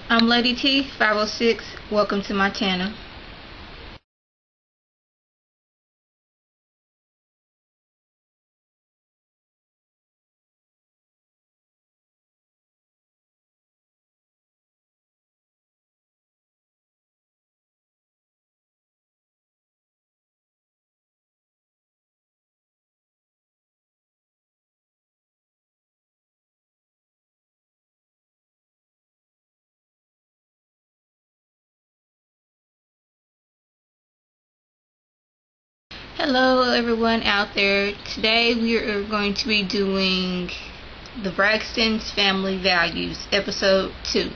I'm Lady T 506. Welcome to my channel. Hello everyone out there. Today we are going to be doing the Braxton's Family Values episode 2.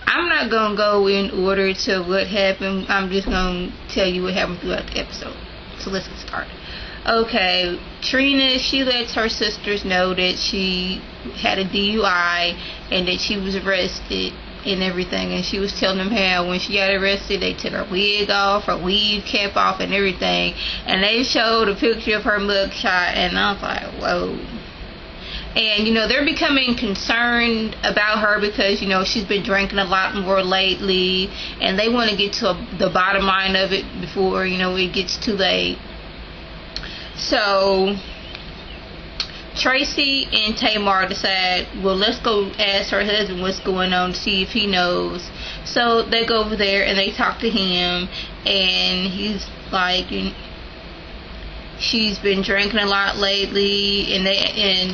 I'm not going to go in order to what happened. I'm just going to tell you what happened throughout the episode. So let's get started. Okay, Trina, she lets her sisters know that she had a DUI and that she was arrested and everything, and she was telling them how when she got arrested they took her wig off, her weave cap off and everything, and they showed a picture of her mugshot, and I was like, whoa. And they're becoming concerned about her because she's been drinking a lot more lately, and they want to get to the bottom line of it before it gets too late. So Tracy and Tamar decide, well, let's go ask her husband what's going on to see if he knows. So they go over there and they talk to him, and he's like, she's been drinking a lot lately, and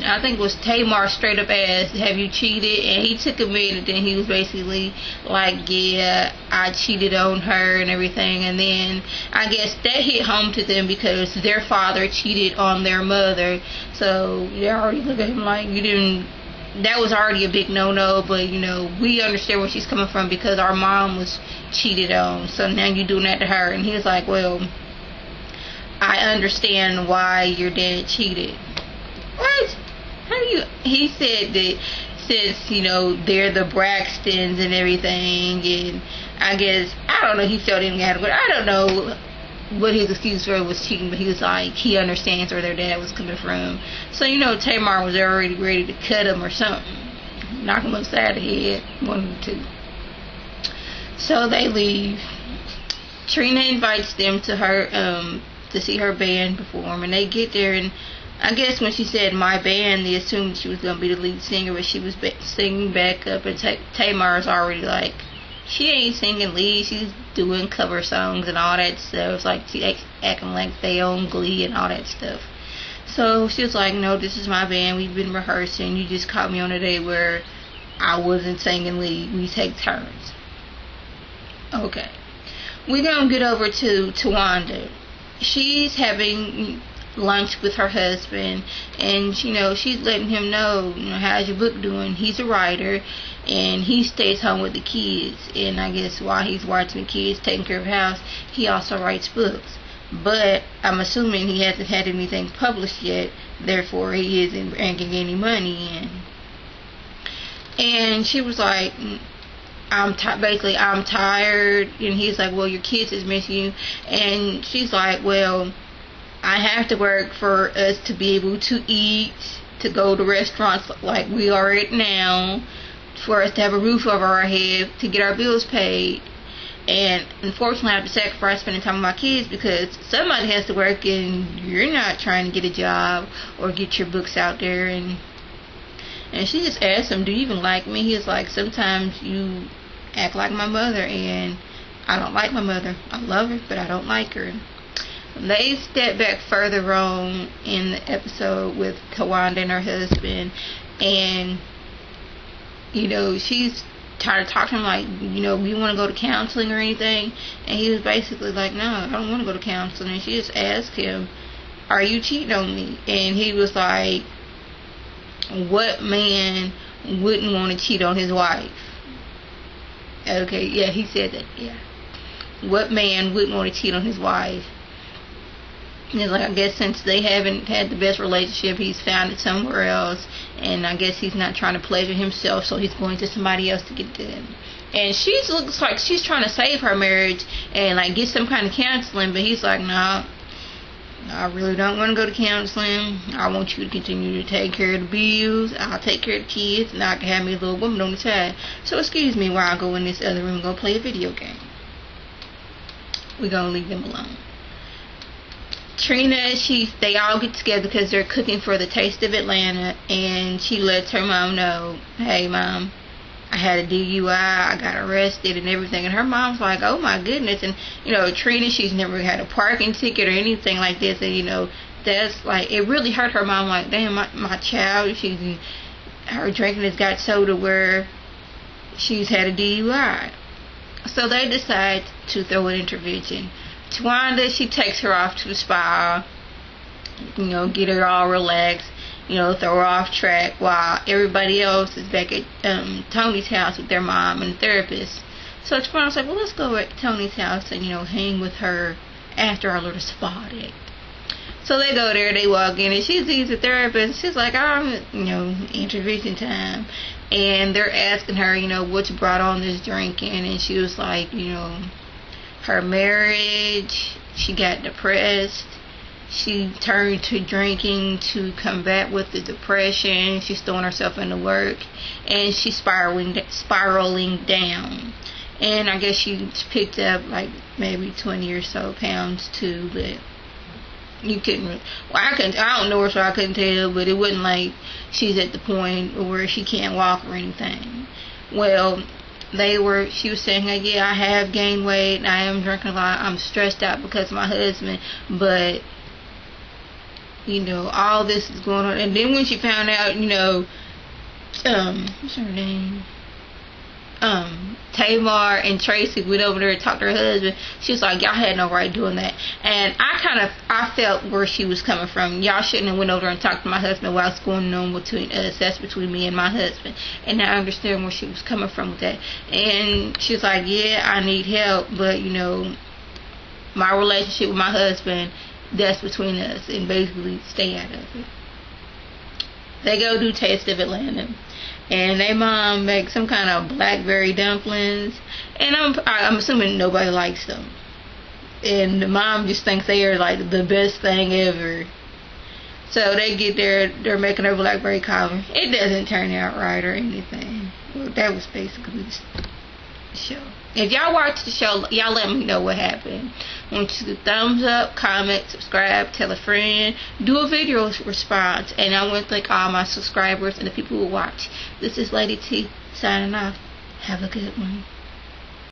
I think it was Tamar straight up asked, have you cheated? And he took a minute, and he was basically like, yeah, I cheated on her and everything. And then I guess that hit home to them because their father cheated on their mother, so they already look at him like, that was already a big no-no, but we understand where she's coming from because our mom was cheated on, so now you're doing that to her. And he was like, well, I understand why your dad cheated. What? How do you? He said that since they're the Braxtons and everything, and I guess I don't know. He felt inadequate. I don't know what his excuse for it was cheating, but he was like he understands where their dad was coming from. So Tamar was already ready to cut him or something, knock him upside the head, one of the two. So they leave. Trina invites them to her to see her band perform, and they get there, and I guess when she said my band, they assumed she was going to be the lead singer, but she was singing back up, and Tamar's already like, she ain't singing lead, she's doing cover songs and all that stuff. It's like she acting like they own Glee and all that stuff. So she was like, no, this is my band, we've been rehearsing, you just caught me on a day where I wasn't singing lead, we take turns. Okay, we're going to get over to Tawanda. She's having lunch with her husband, and she's letting him know, how's your book doing? He's a writer, and he stays home with the kids, and I guess while he's watching the kids, taking care of the house, he also writes books. But I'm assuming he hasn't had anything published yet, therefore he isn't bringing any money in. And she was like, I'm tired, and he's like, well, your kids is missing you. And she's like, well, I have to work for us to be able to eat, to go to restaurants like we are at now, for us to have a roof over our head, to get our bills paid. And unfortunately I have to sacrifice spending time with my kids because somebody has to work, and you're not trying to get a job or get your books out there. And she just asked him, do you even like me? He's like, sometimes you act like my mother, and I don't like my mother. I love her, but I don't like her. They step back further on in the episode with Tawanda and her husband, and she's tired of talking to him like, we want to go to counseling or anything, and he was basically like, no, I don't want to go to counseling. And she just asked him, are you cheating on me? And he was like, what man wouldn't want to cheat on his wife? Okay, yeah, he said that, yeah. What man wouldn't want to cheat on his wife? And it's like, I guess since they haven't had the best relationship, he's found it somewhere else, and I guess he's not trying to pleasure himself, so he's going to somebody else to get them. And she looks like she's trying to save her marriage and like get some kind of counseling, but he's like, nah, I really don't want to go to counseling. I want you to continue to take care of the bills. I'll take care of the kids, and I can have me a little woman on the side. So excuse me while I go in this other room and go play a video game. We're going to leave them alone. Trina, they all get together because they're cooking for the Taste of Atlanta, and she lets her mom know, hey mom, I had a DUI, I got arrested and everything. And her mom's like, oh my goodness. And Trina, she's never had a parking ticket or anything like this, and that's like, it really hurt her mom. Like, damn, my child, her drinking has got so to where she's had a DUI. So they decide to throw an intervention. Twanda, she takes her off to the spa, get her all relaxed, throw her off track, while everybody else is back at Tony's house with their mom and the therapist. So Twanda's like, well, let's go at Tony's house and, hang with her after our little spa day. So they go there, they walk in, and she sees the therapist. She's like, intervention time. And they're asking her, what's brought on this drinking, and she was like, her marriage, she got depressed, she turned to drinking to combat with the depression, she's throwing herself into work, and she's spiraling down. And I guess she's picked up like maybe 20 or so pounds too, but you couldn't, I don't know her, so I couldn't tell, but it wasn't like she's at the point where she can't walk or anything. Well, she was saying, like, yeah, I have gained weight, and I am drinking a lot, I'm stressed out because of my husband, but, all this is going on. And then when she found out, what's her name? Tamar and Tracy went over there and talked to her husband. She was like, y'all had no right doing that. And I felt where she was coming from. Y'all shouldn't have went over and talked to my husband while it's going on between us. That's between me and my husband. And I understand where she was coming from with that. And she's like, yeah, I need help, but my relationship with my husband, that's between us, and basically stay out of it. They go do Taste of Atlanta, and their mom makes some kind of blackberry dumplings, and I'm assuming nobody likes them. And the mom just thinks they are like the best thing ever. So they get there, they're making her blackberry cobbler. It doesn't turn out right or anything. Well, that was basically the show. If y'all watch the show, y'all let me know what happened. I want you to thumbs up, comment, subscribe, tell a friend, do a video response, and I want to thank all my subscribers and the people who watch. This is Lady T signing off. Have a good one.